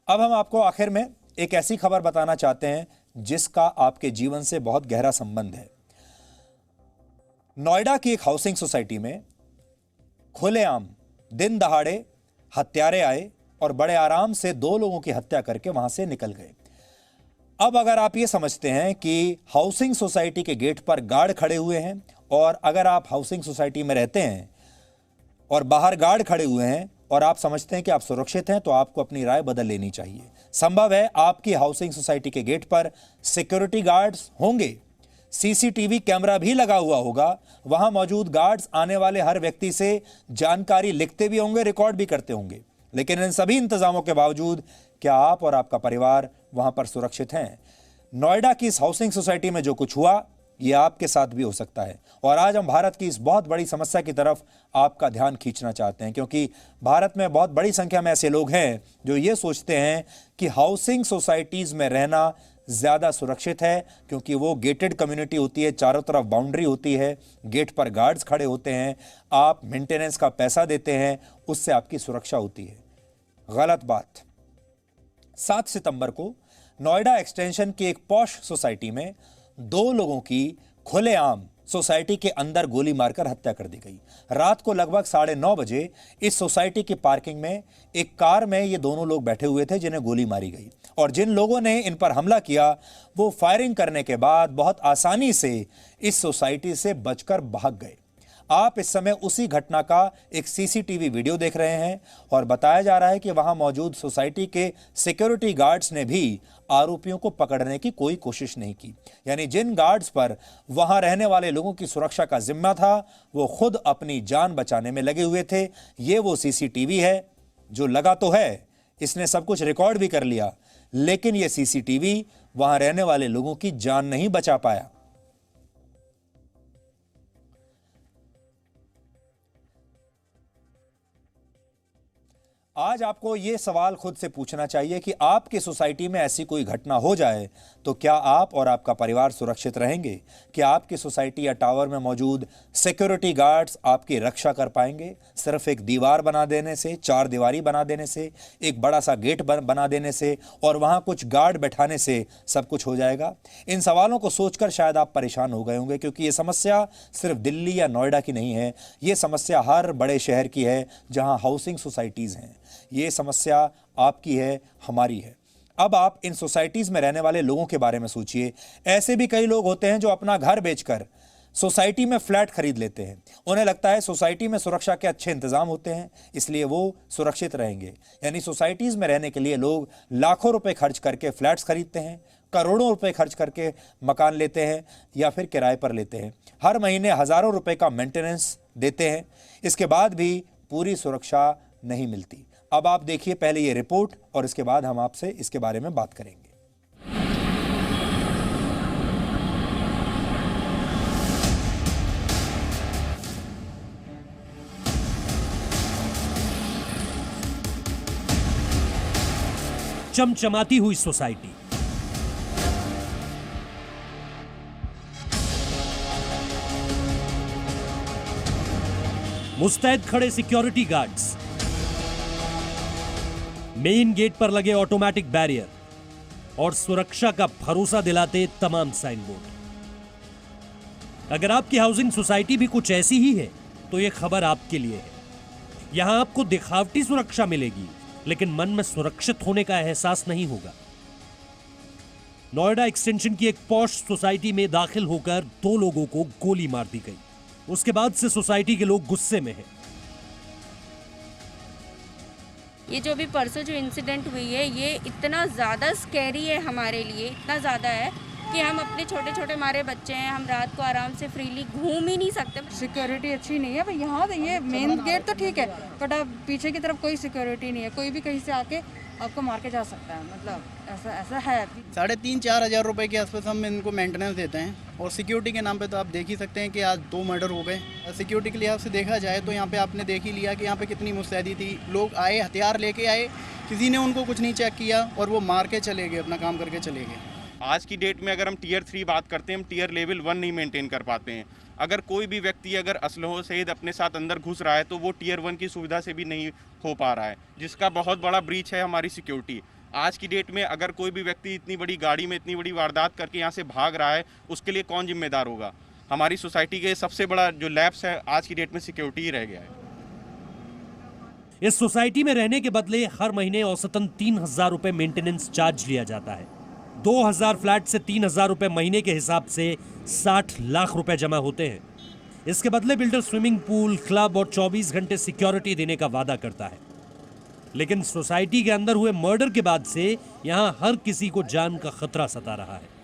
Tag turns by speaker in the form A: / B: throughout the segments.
A: अब हम आपको आखिर में एक ऐसी खबर बताना चाहते हैं जिसका आपके जीवन से बहुत गहरा संबंध है। नोएडा की एक हाउसिंग सोसाइटी में खुलेआम दिन दहाड़े हत्यारे आए और बड़े आराम से 2 लोगों की हत्या करके वहां से निकल गए। अब अगर आप ये समझते हैं कि हाउसिंग सोसाइटी के गेट पर गार्ड खड़े हुए हैं और अगर आप हाउसिंग सोसाइटी में रहते हैं और बाहर गार्ड खड़े हुए हैं और आप समझते हैं कि आप सुरक्षित हैं, तो आपको अपनी राय बदल लेनी चाहिए। संभव है आपकी हाउसिंग सोसाइटी के गेट पर सिक्योरिटी गार्ड्स होंगे, सीसीटीवी कैमरा भी लगा हुआ होगा, वहां मौजूद गार्ड्स आने वाले हर व्यक्ति से जानकारी लिखते भी होंगे, रिकॉर्ड भी करते होंगे, लेकिन इन सभी इंतजामों के बावजूद क्या आप और आपका परिवार वहां पर सुरक्षित हैं? नोएडा की इस हाउसिंग सोसाइटी में जो कुछ हुआ ये आपके साथ भी हो सकता है। और आज हम भारत की इस बहुत बड़ी समस्या की तरफ आपका ध्यान खींचना चाहते हैं, क्योंकि भारत में बहुत बड़ी संख्या में ऐसे लोग हैं जो ये सोचते हैं कि हाउसिंग सोसाइटीज में रहना ज़्यादा सुरक्षित है, क्योंकि वो गेटेड कम्युनिटी होती है, चारों तरफ बाउंड्री होती है, गेट पर गार्ड्स खड़े होते हैं, आप मेंटेनेंस का पैसा देते हैं, उससे आपकी सुरक्षा होती है। गलत बात। 7 सितंबर को नोएडा एक्सटेंशन की एक पॉश सोसाइटी में 2 लोगों की खुलेआम सोसाइटी के अंदर गोली मारकर हत्या कर दी गई। रात को लगभग 9:30 बजे इस सोसाइटी की पार्किंग में एक कार में ये दोनों लोग बैठे हुए थे जिन्हें गोली मारी गई, और जिन लोगों ने इन पर हमला किया वो फायरिंग करने के बाद बहुत आसानी से इस सोसाइटी से बचकर भाग गए। आप इस समय उसी घटना का एक सीसीटीवी वीडियो देख रहे हैं और बताया जा रहा है कि वहां मौजूद सोसाइटी के सिक्योरिटी गार्ड्स ने भी आरोपियों को पकड़ने की कोई कोशिश नहीं की। यानी जिन गार्ड्स पर वहां रहने वाले लोगों की सुरक्षा का जिम्मा था वो खुद अपनी जान बचाने में लगे हुए थे। ये वो सीसीटीवी है जो लगा तो है, इसने सब कुछ रिकॉर्ड भी कर लिया, लेकिन ये सीसीटीवी वहां रहने वाले लोगों की जान नहीं बचा पाया। आज आपको यह सवाल खुद से पूछना चाहिए कि आपकी सोसाइटी में ऐसी कोई घटना हो जाए तो क्या आप और आपका परिवार सुरक्षित रहेंगे? क्या आपकी सोसाइटी या टावर में मौजूद सिक्योरिटी गार्ड्स आपकी रक्षा कर पाएंगे? सिर्फ एक दीवार बना देने से, 4 दीवारी बना देने से, एक बड़ा सा गेट बना देने से और वहां कुछ गार्ड बैठाने से सब कुछ हो जाएगा? इन सवालों को सोचकर शायद आप परेशान हो गए होंगे, क्योंकि ये समस्या सिर्फ दिल्ली या नोएडा की नहीं है, ये समस्या हर बड़े शहर की है जहां हाउसिंग सोसाइटीज हैं। ये समस्या आपकी है, हमारी है। अब आप इन सोसाइटीज में रहने वाले लोगों के बारे में सोचिए। ऐसे भी कई लोग होते हैं जो अपना घर बेचकर सोसाइटी में फ्लैट खरीद लेते हैं। उन्हें लगता है सोसाइटी में सुरक्षा के अच्छे इंतजाम होते हैं, इसलिए वो सुरक्षित रहेंगे। यानी सोसाइटीज में रहने के लिए लोग लाखों रुपए खर्च करके फ्लैट्स खरीदते हैं, करोड़ों रुपए खर्च करके मकान लेते हैं या फिर किराए पर लेते हैं। हर महीने हजारों रुपए का मेंटेनेंस देते हैं, इसके बाद भी पूरी सुरक्षा नहीं मिलती। अब आप देखिए पहले ये रिपोर्ट और इसके बाद हम आपसे इसके बारे में बात करेंगे।
B: चमचमाती हुई सोसाइटी, मुस्तैद खड़े सिक्योरिटी गार्ड्स, मेन गेट पर लगे ऑटोमेटिक बैरियर और सुरक्षा का भरोसा दिलाते तमाम साइन बोर्ड। अगर आपकी हाउसिंग सोसाइटी भी कुछ ऐसी ही है तो यह खबर आपके लिए है। यहां आपको दिखावटी सुरक्षा मिलेगी, लेकिन मन में सुरक्षित होने का एहसास नहीं होगा। नोएडा एक्सटेंशन की एक पॉश सोसाइटी में दाखिल होकर 2 लोगों को गोली मार दी गई। उसके बाद से सोसाइटी के लोग गुस्से में हैं।
C: ये जो भी परसों जो इंसिडेंट हुई है ये इतना ज़्यादा स्कैरी है हमारे लिए, इतना ज़्यादा है कि हम अपने छोटे छोटे हमारे बच्चे हैं, हम रात को आराम से फ्रीली घूम ही नहीं सकते।
D: सिक्योरिटी अच्छी नहीं है भाई, यहाँ ये मेन गेट तो ठीक है बट अब पीछे की तरफ कोई सिक्योरिटी नहीं है, कोई भी कहीं से आके आपको मार के जा सकता है। मतलब ऐसा है।
E: 3,500-4 हज़ार रुपये के आसपास हम इनको मेंटेनेंस देते हैं, और सिक्योरिटी के नाम पे तो आप देख ही सकते हैं कि आज 2 मर्डर हो गए। सिक्योरिटी के लिहाज से देखा जाए तो यहाँ पे आपने देख ही लिया कि यहाँ पे कितनी मुस्तैदी थी। लोग आए, हथियार लेके आए, किसी ने उनको कुछ नहीं चेक किया और वो मार के चले गए, अपना काम करके चले गए।
F: आज की डेट में अगर हम टियर 3 बात करते हैं, हम टियर लेवल 1 नहीं मेंटेन कर पाते हैं। अगर कोई भी व्यक्ति अगर असलहों सहित अपने साथ अंदर घुस रहा है तो वो टियर 1 की सुविधा से भी नहीं हो पा रहा है, जिसका बहुत बड़ा ब्रीच है हमारी सिक्योरिटी। आज की डेट में अगर कोई भी व्यक्ति इतनी बड़ी गाड़ी में इतनी बड़ी वारदात करके यहाँ से भाग रहा है, उसके लिए कौन जिम्मेदार होगा? हमारी सोसाइटी के सबसे बड़ा जो लैप्स है आज की डेट में सिक्योरिटी ही रह गया है।
B: इस सोसाइटी में रहने के बदले हर महीने औसतन 3,000 रुपए मेंटेनेंस चार्ज लिया जाता है। 2,000 फ्लैट से 3,000 रुपए महीने के हिसाब से 60 लाख रुपए जमा होते हैं। इसके बदले बिल्डर स्विमिंग पूल, क्लब और 24 घंटे सिक्योरिटी देने का वादा करता है। लेकिन सोसाइटी के अंदर हुए मर्डर के बाद से यहां हर किसी को जान का खतरा सता रहा है।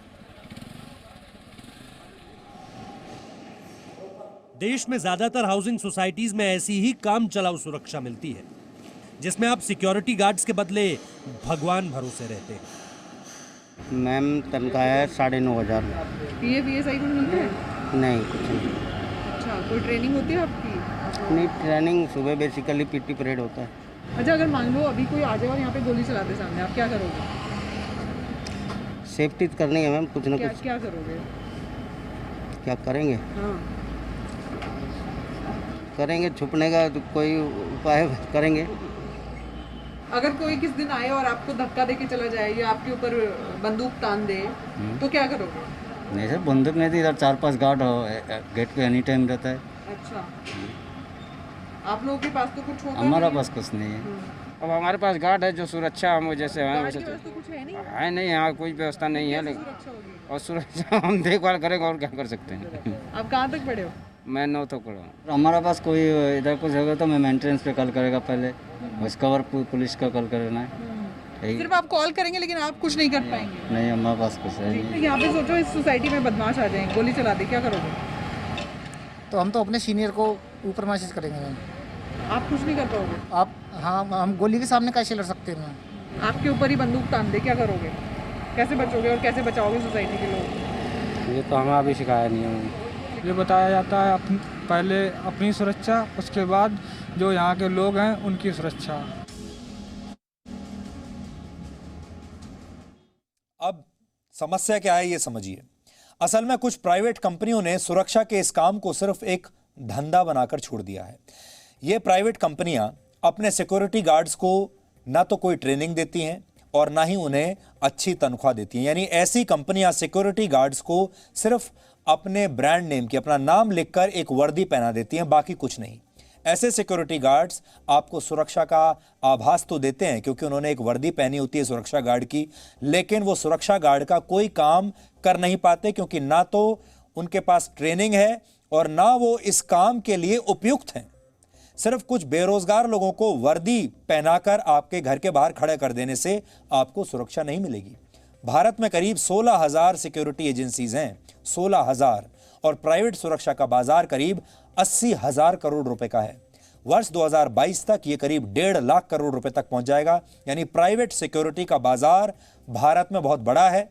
B: देश में ज्यादातर हाउसिंग सोसाइटीज में ऐसी ही काम चलाऊ सुरक्षा मिलती है, जिसमें आप सिक्योरिटी गार्ड्स के बदले भगवान भरोसे रहते हैं।
G: मैम तनख्वाह है 9,500।
D: PF कुछ मिलते हैं?
G: नहीं, कुछ नहीं।
D: अच्छा, कोई ट्रेनिंग होती है आपकी?
G: नहीं, ट्रेनिंग सुबह बेसिकली पीटी परेड होता है।
D: अच्छा, अगर मान लो अभी कोई आ जाए और यहाँ पे गोली चला दे सामने, आप क्या करोगे?
G: सेफ्टी करनी है मैम, कुछ ना
D: क्या
G: कुछ।
D: क्या करोगे?
G: क्या करेंगे?
D: हाँ,
G: करेंगे, छुपने का तो कोई उपाय करेंगे।
D: अगर कोई किस दिन आए और आपको धक्का दे के चला जाए या आपके ऊपर बंदूक तान दे तो क्या करोगे?
G: नहीं सर, बंदूक नहीं थी, इधर 4-5 गार्ड गेट पे एनी टाइम रहता है।
D: अच्छा, आप लोगों के पास तो कुछ होगा?
G: हमारा पास कुछ नहीं है।
H: अब हमारे पास गार्ड है जो सुरक्षा हम जैसे हैं
D: गार्ड
H: वैसे
D: के पास तो कुछ है नहीं?
H: है नहीं, यहाँ कोई व्यवस्था नहीं है, लेकिन
D: सुरक्षा होगी।
H: और सुरक्षा हम देखभाल करेंगे और क्या कर सकते हैं।
D: आप कहाँ तक पढ़े हो?
H: मैं 9 तक पढ़ा हूँ।
G: हमारा पास कोई इधर कुछ होगा तो मैं मेंटेनेंस पे कॉल करेगा पहले, उसका और पुलिस का कॉल करना है। ठीक।
D: सिर्फ आप कॉल करेंगे लेकिन आप कुछ नहीं कर पाएंगे?
G: नहीं, हमारे पास कुछ है नहीं।
D: यहाँ पे सोचो इस सोसाइटी में बदमाश आ जाए, गोली चला दे, क्या करोगे?
I: तो हम तो अपने सीनियर को ऊपर मैसेज करेंगे मैम।
D: आप कुछ नहीं कर पाओगे?
I: आप हाँ, हम गोली के सामने कैसे लड़ सकते हैं मैम?
D: आपके ऊपर ही बंदूक तान दे, क्या करोगे? कैसे बचोगे और कैसे बचाओगे सोसाइटी के लोग?
H: ये तो हमें अभी सिखाया नहीं है।
J: ये बताया जाता है पहले अपनी सुरक्षा, उसके बाद जो यहाँ के लोग हैं उनकी सुरक्षा।
A: अब समस्या क्या है ये समझिए। असल में कुछ प्राइवेट कंपनियों ने सुरक्षा के इस काम को सिर्फ एक धंधा बनाकर छोड़ दिया है। ये प्राइवेट कंपनियां अपने सिक्योरिटी गार्ड्स को ना तो कोई ट्रेनिंग देती हैं और ना ही उन्हें अच्छी तनख्वाह देती हैं। यानी ऐसी कंपनियां सिक्योरिटी गार्ड्स को सिर्फ अपने ब्रांड नेम की, अपना नाम लिखकर एक वर्दी पहना देती हैं, बाकी कुछ नहीं। ऐसे सिक्योरिटी गार्ड्स आपको सुरक्षा का आभास तो देते हैं क्योंकि उन्होंने एक वर्दी पहनी होती है सुरक्षा गार्ड की, लेकिन वो सुरक्षा गार्ड का कोई काम कर नहीं पाते क्योंकि ना तो उनके पास ट्रेनिंग है और ना वो इस काम के लिए उपयुक्त हैं। सिर्फ कुछ बेरोजगार लोगों को वर्दी पहनाकर आपके घर के बाहर खड़े कर देने से आपको सुरक्षा नहीं मिलेगी। भारत में करीब 16,000 सिक्योरिटी एजेंसीज हैं, 16,000, और प्राइवेट सुरक्षा का बाजार करीब 80,000 करोड़ रुपए का है। वर्ष 2022 तक यह करीब 1.5 लाख करोड़ रुपए तक पहुंच जाएगा। यानी प्राइवेट सिक्योरिटी का बाजार भारत में बहुत बड़ा है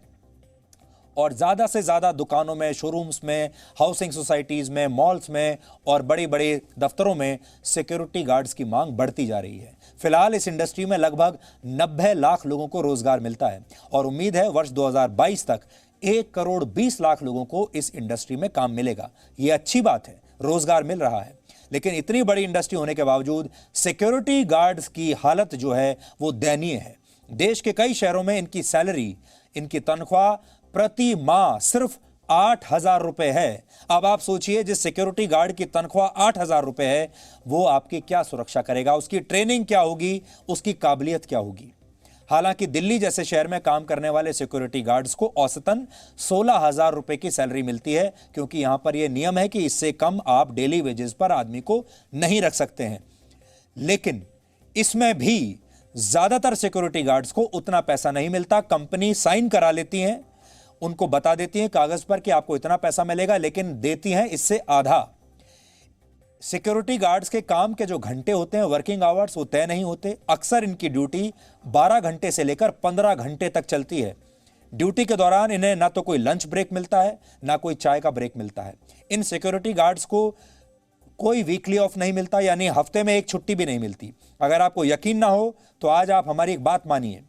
A: और ज्यादा से ज्यादा दुकानों में, शोरूम्स में, हाउसिंग सोसाइटीज में, मॉल्स में और बड़े बड़े दफ्तरों में सिक्योरिटी गार्ड्स की मांग बढ़ती जा रही है। फिलहाल इस इंडस्ट्री में लगभग 90 लाख लोगों को रोजगार मिलता है और उम्मीद है वर्ष 2022 तक 1,20,00,000 लोगों को इस इंडस्ट्री में काम मिलेगा। यह अच्छी बात है, रोजगार मिल रहा है, लेकिन इतनी बड़ी इंडस्ट्री होने के बावजूद सिक्योरिटी गार्ड्स की हालत जो है वो दयनीय है। देश के कई शहरों में इनकी सैलरी, इनकी तनख्वाह प्रति माह सिर्फ 8,000 रुपए है। अब आप सोचिए, जिस सिक्योरिटी गार्ड की तनख्वाह 8,000 रुपए है वो आपकी क्या सुरक्षा करेगा, उसकी ट्रेनिंग क्या होगी, उसकी काबिलियत क्या होगी। हालांकि दिल्ली जैसे शहर में काम करने वाले सिक्योरिटी गार्ड्स को औसतन 16,000 रुपए की सैलरी मिलती है क्योंकि यहां पर यह नियम है कि इससे कम आप डेली वेजेस पर आदमी को नहीं रख सकते हैं। लेकिन इसमें भी ज्यादातर सिक्योरिटी गार्ड्स को उतना पैसा नहीं मिलता। कंपनी साइन करा लेती हैं, उनको बता देती हैं कागज पर कि आपको इतना पैसा मिलेगा, लेकिन देती हैं इससे आधा। सिक्योरिटी गार्ड्स के काम के जो घंटे होते हैं, वर्किंग आवर्स, वो तय नहीं होते। अक्सर इनकी ड्यूटी 12 घंटे से लेकर 15 घंटे तक चलती है। ड्यूटी के दौरान इन्हें ना तो कोई लंच ब्रेक मिलता है, ना कोई चाय का ब्रेक मिलता है। इन सिक्योरिटी गार्ड्स को कोई वीकली ऑफ नहीं मिलता, यानी हफ्ते में एक छुट्टी भी नहीं मिलती। अगर आपको यकीन ना हो तो आज आप हमारी एक बात मानिए।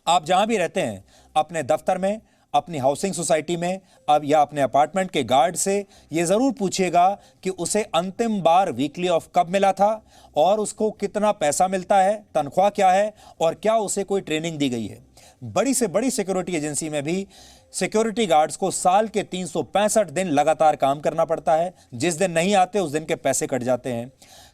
A: आप जहां भी रहते हैं, अपने दफ्तर में, अपनी हाउसिंग सोसाइटी में अब या अपने अपार्टमेंट के गार्ड से ये ज़रूर पूछिएगा कि उसे अंतिम बार वीकली ऑफ कब मिला था और उसको कितना पैसा मिलता है, तनख्वाह क्या है और क्या उसे कोई ट्रेनिंग दी गई है। बड़ी से बड़ी सिक्योरिटी एजेंसी में भी सिक्योरिटी गार्ड्स को साल के 365 दिन लगातार काम करना पड़ता है। जिस दिन नहीं आते उस दिन के पैसे कट जाते हैं।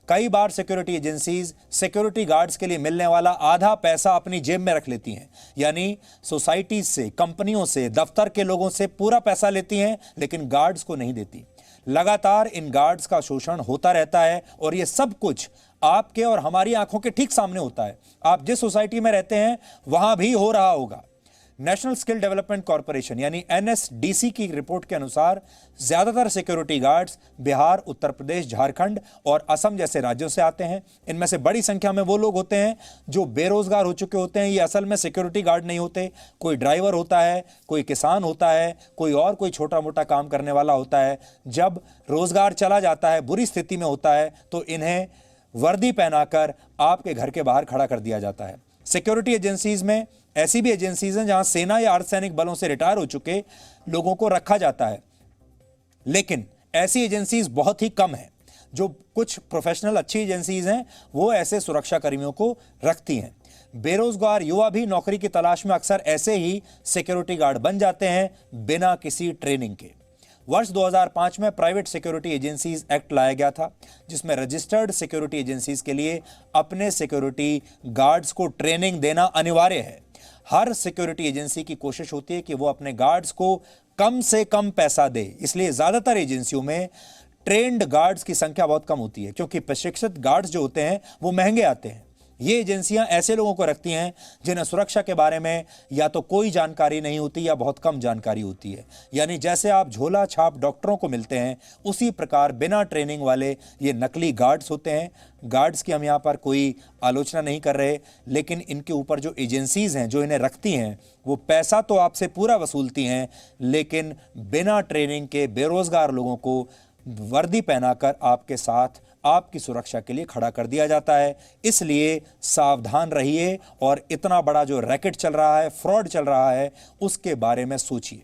A: कई बार सिक्योरिटी एजेंसीज सिक्योरिटी गार्ड्स के लिए मिलने वाला आधा पैसा अपनी जेब में रख लेती हैं, यानी सोसाइटीज से, कंपनियों से, दफ्तर के लोगों से पूरा पैसा लेती हैं लेकिन गार्ड्स को नहीं देती। लगातार इन गार्ड्स का शोषण होता रहता है और ये सब कुछ आपके और हमारी आंखों के ठीक सामने होता है। आप जिस सोसाइटी में रहते हैं वहां भी हो रहा होगा। नेशनल स्किल डेवलपमेंट कॉरपोरेशन यानी NSDC की रिपोर्ट के अनुसार ज्यादातर सिक्योरिटी गार्ड्स बिहार, उत्तर प्रदेश, झारखंड और असम जैसे राज्यों से आते हैं। इनमें से बड़ी संख्या में वो लोग होते हैं जो बेरोजगार हो चुके होते हैं। ये असल में सिक्योरिटी गार्ड नहीं होते। कोई ड्राइवर होता है, कोई किसान होता है, कोई छोटा मोटा काम करने वाला होता है। जब रोजगार चला जाता है, बुरी स्थिति में होता है, तो इन्हें वर्दी पहनाकर आपके घर के बाहर खड़ा कर दिया जाता है। सिक्योरिटी एजेंसीज में ऐसी भी एजेंसीज हैं जहां सेना या अर्धसैनिक बलों से रिटायर हो चुके लोगों को रखा जाता है, लेकिन ऐसी एजेंसीज बहुत ही कम हैं। जो कुछ प्रोफेशनल अच्छी एजेंसीज हैं वो ऐसे सुरक्षा कर्मियों को रखती हैं। बेरोजगार युवा भी नौकरी की तलाश में अक्सर ऐसे ही सिक्योरिटी गार्ड बन जाते हैं बिना किसी ट्रेनिंग के। वर्ष 2005 में प्राइवेट सिक्योरिटी एजेंसीज एक्ट लाया गया था, जिसमें रजिस्टर्ड सिक्योरिटी एजेंसीज के लिए अपने सिक्योरिटी गार्ड्स को ट्रेनिंग देना अनिवार्य है। हर सिक्योरिटी एजेंसी की कोशिश होती है कि वो अपने गार्ड्स को कम से कम पैसा दे, इसलिए ज्यादातर एजेंसियों में ट्रेंड गार्ड्स की संख्या बहुत कम होती है, क्योंकि प्रशिक्षित गार्ड्स जो होते हैं वो महंगे आते हैं। ये एजेंसियां ऐसे लोगों को रखती हैं जिन्हें सुरक्षा के बारे में या तो कोई जानकारी नहीं होती या बहुत कम जानकारी होती है। यानी जैसे आप झोला छाप डॉक्टरों को मिलते हैं, उसी प्रकार बिना ट्रेनिंग वाले ये नकली गार्ड्स होते हैं। गार्ड्स की हम यहाँ पर कोई आलोचना नहीं कर रहे, लेकिन इनके ऊपर जो एजेंसीज हैं जो इन्हें रखती हैं वो पैसा तो आपसे पूरा वसूलती हैं, लेकिन बिना ट्रेनिंग के बेरोजगार लोगों को वर्दी पहनाकर आपके साथ आपकी सुरक्षा के लिए खड़ा कर दिया जाता है। इसलिए सावधान रहिए और इतना बड़ा जो रैकेट चल रहा है, फ्रॉड चल रहा है, उसके बारे में सोचिए।